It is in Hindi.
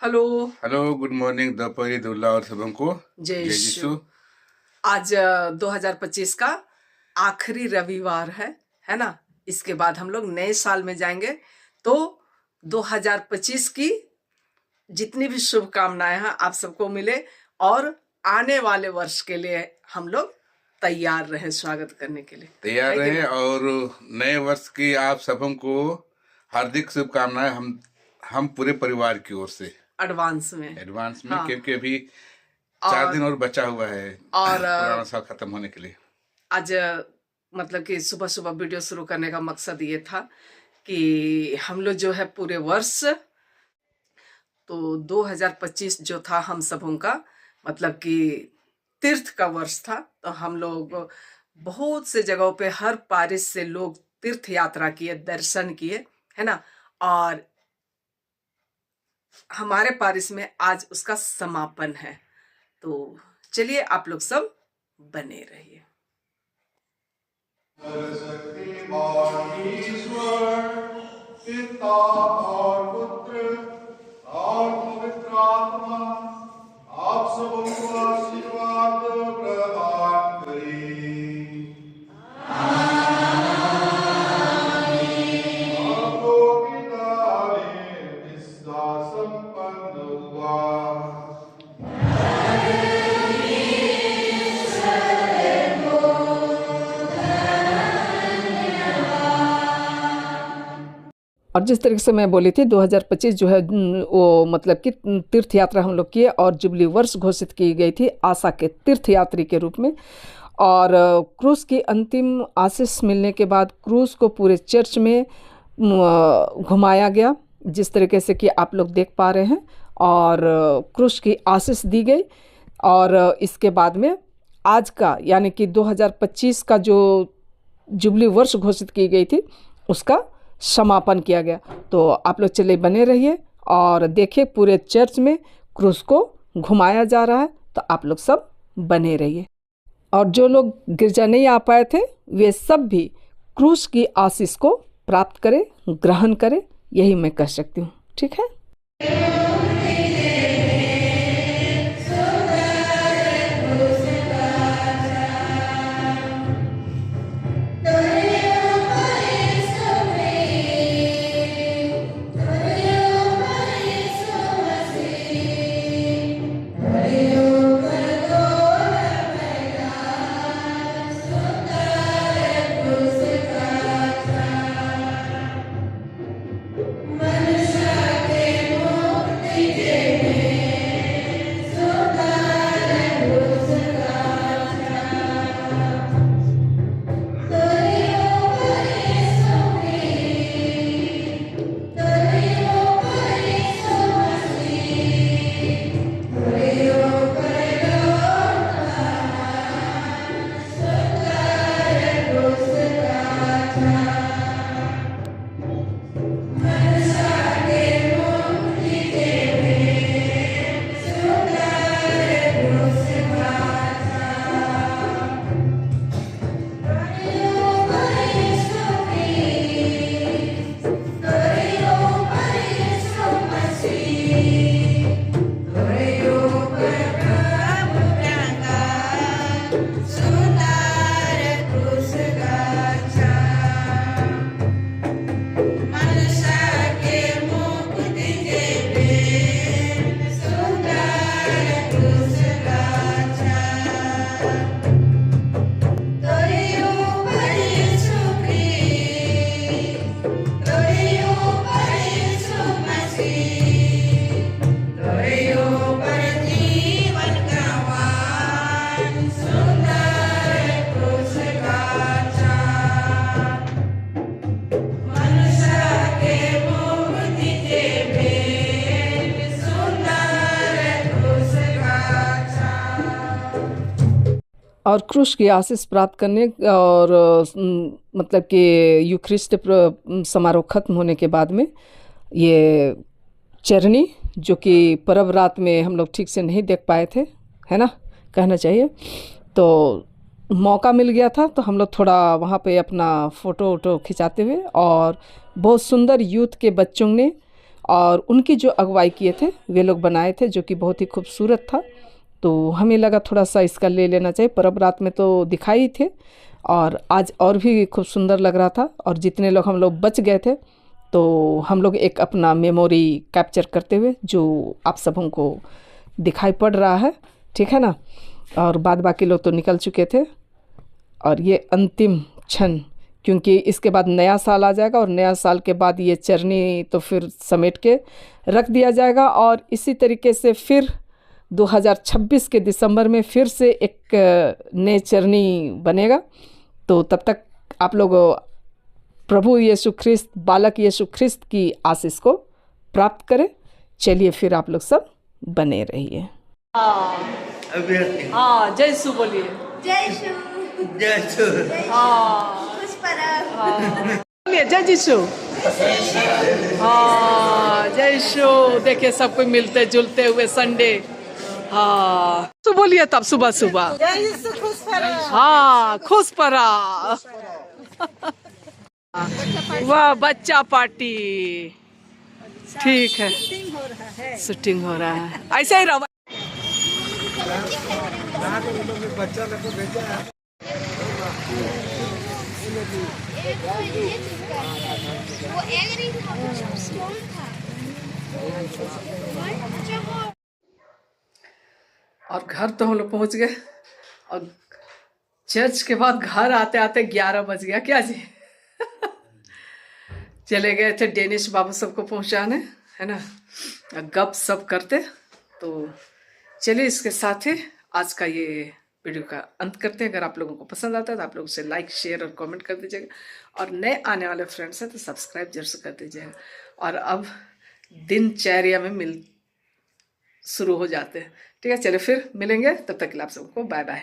हेलो। हेलो, गुड मॉर्निंग दोपहरी दुल्ला और सबों को जय जय यीशु। यीशु। आज 2025 का आखिरी रविवार है ना। इसके बाद हम लोग नए साल में जाएंगे। तो 2025 की जितनी भी शुभकामनाएं हैं आप सबको मिले और आने वाले वर्ष के लिए हम लोग तैयार रहे स्वागत करने के लिए। तैयार है कि रहे नहीं? और नए वर्ष की आप सबों को हार्दिक शुभकामनाएं हम पूरे परिवार की ओर से एडवांस में। एडवांस में, हाँ। क्योंकि अभी 4 दिन और बचा हुआ है और पुराना साल खत्म होने के लिए। आज मतलब कि सुबह सुबह वीडियो शुरू करने का मकसद ये था कि हम लोग जो है पूरे वर्ष तो 2025 जो था हम सबों का मतलब कि तीर्थ का वर्ष था। तो हम लोग बहुत से जगहों पे हर पारिश से लोग तीर्थ यात्रा किए, दर्शन किए, है ना। और हमारे पारिश में आज उसका समापन है। तो चलिए आप लोग सब बने रहिए। ईश्वर पिता और पुत्र और पवित्र आत्मा आप सबों को आशीर्वाद प्रदान करें। आपको पिता ने निष्ठा संपन्न हुआ। और जिस तरीके से मैं बोली थी 2025 जो है वो मतलब कि तीर्थ यात्रा हम लोग किए और जुबली वर्ष घोषित की गई थी आशा के तीर्थ यात्री के रूप में। और क्रूस की अंतिम आशीष मिलने के बाद क्रूस को पूरे चर्च में घुमाया गया, जिस तरीके से कि आप लोग देख पा रहे हैं। और क्रूस की आशीष दी गई और इसके बाद में आज का यानी कि 2025 का जो जुबली वर्ष घोषित की गई थी उसका समापन किया गया। तो आप लोग चले बने रहिए और देखिए पूरे चर्च में क्रूस को घुमाया जा रहा है। तो आप लोग सब बने रहिए और जो लोग गिरजा नहीं आ पाए थे वे सब भी क्रूस की आशीष को प्राप्त करें, ग्रहण करें, यही मैं कह सकती हूँ। ठीक है। और क्रूस की आशीष प्राप्त करने और मतलब कि यूखरिस्ट समारोह खत्म होने के बाद में ये चरनी जो कि परब रात में हम लोग ठीक से नहीं देख पाए थे, है ना, कहना चाहिए। तो मौका मिल गया था तो हम लोग थोड़ा वहाँ पे अपना फ़ोटो वोटो खिंचाते हुए और बहुत सुंदर यूथ के बच्चों ने और उनकी जो अगुवाई किए थे वे लोग बनाए थे, जो कि बहुत ही खूबसूरत था। तो हमें लगा थोड़ा सा इसका ले लेना चाहिए। परब रात में तो दिखाई थे और आज और भी खूब सुंदर लग रहा था। और जितने लोग हम लोग बच गए थे तो हम लोग एक अपना मेमोरी कैप्चर करते हुए जो आप सबों को दिखाई पड़ रहा है, ठीक है ना। और बाद बाकी लोग तो निकल चुके थे और ये अंतिम क्षण, क्योंकि इसके बाद नया साल आ जाएगा और नया साल के बाद ये चरनी तो फिर समेट के रख दिया जाएगा। और इसी तरीके से फिर 2026 के दिसंबर में फिर से एक नए चरनी बनेगा। तो तब तक आप लोग प्रभु यीशु ख्रिस्त, बालक यीशु ख्रिस्त की आशीष को प्राप्त करें। चलिए फिर आप लोग सब बने रहिए। हाँ, जय यीशु बोलिए। जय यीशु। जय यीशु। हाँ, खुश परब। बोलिए जय यीशु। हाँ, जय यीशु। देखिए सब कोई मिलते जुलते हुए संडे। हाँ, तो बोलिए तब सुबह सुबह। जय यीशु खुश परब। हाँ, खुश परा। वाह, बच्चा पार्टी। ठीक है, शूटिंग हो रहा है, ऐसे ही रहो। वो एग्री था, वो स्टोन था। और घर तो हम लोग पहुंच गए और चर्च के बाद घर आते आते 11 बज गया क्या जी। चले गए थे डेनिश बाबू सबको पहुंचाने, है ना, गप सप करते। तो चलिए इसके साथ ही आज का ये वीडियो का अंत करते हैं। अगर आप लोगों को पसंद आता है तो आप लोग उसे लाइक, शेयर और कमेंट कर दीजिएगा। और नए आने वाले फ्रेंड्स हैं तो सब्सक्राइब जरूर से कर दीजिएगा। और अब दिनचर्या में शुरू हो जाते हैं। ठीक है, चलिए फिर मिलेंगे, तब तक के लिए आप सबको बाय बाय।